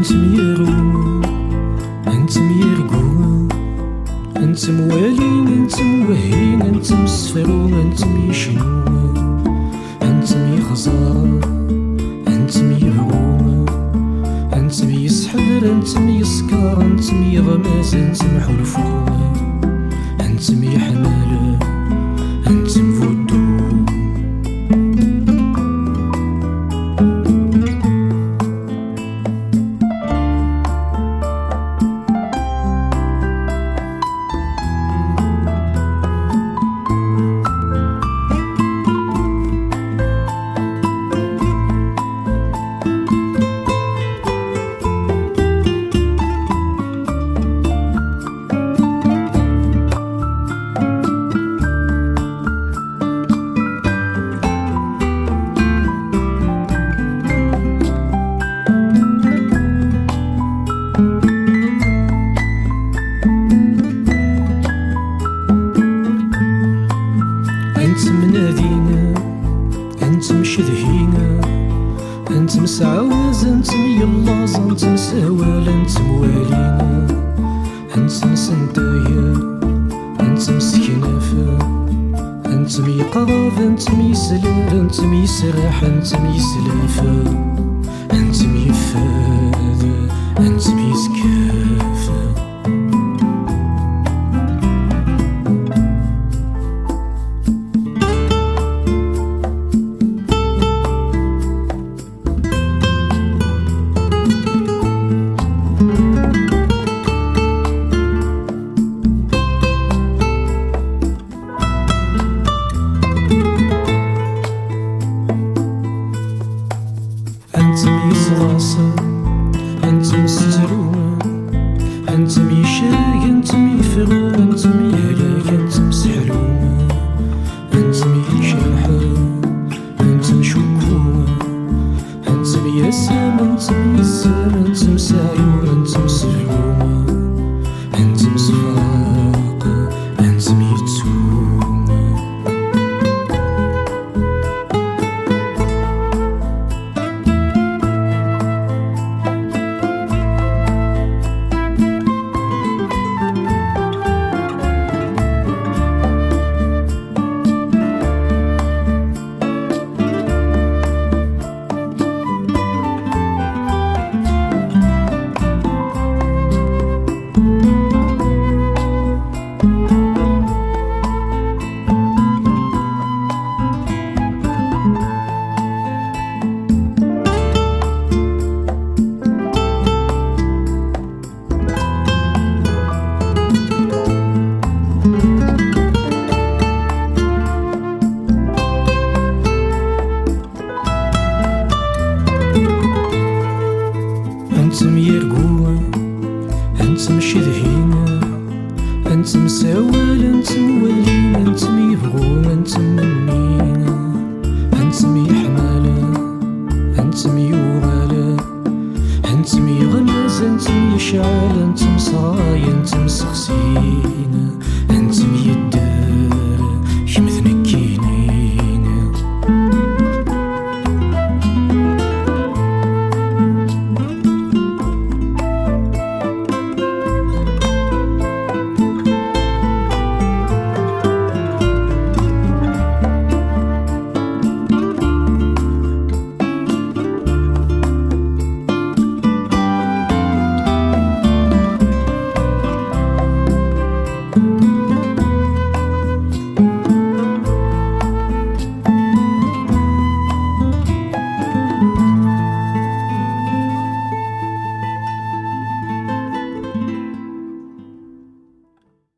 أنتم يروم أنتم يرقوم أنتم والين أنتم وهين أنتم صفرون أنتم يشنون أنتم يخزار أنتم يبغون أنتم يسحر أنتم يسكر أنتم يغماز أنتم حلفون أنتم يحمال أنتم فودو أنتم نادينا أنتم شذهينا أنتم سعواز أنتم يلاز أنتم سوال أنتم والينا أنتم سندايا أنتم سكنافة أنتم يقرض أنتم يسلر أنتم يسرح أنتم يسلافة أنتم يفاد أنتم يسكافة أنتم يصغاصة أنتم سترون أنتم يشاق أنتم يفرون أنتم يهلاك أنتم سحلون أنتم يشاحة أنتم شكون أنتم يسام أنتم يسام أنتم سعيون أنتم سفلون أنتم صفاق أنتم يتسون أنتم يرقون أنتم شذهينا أنتم سوال أنتم ولين أنتم يبغون أنتم منينا أنتم يحمالا أنتم يوغالا أنتم يغماز أنتم يشعل أنتم صاي أنتم سخسينا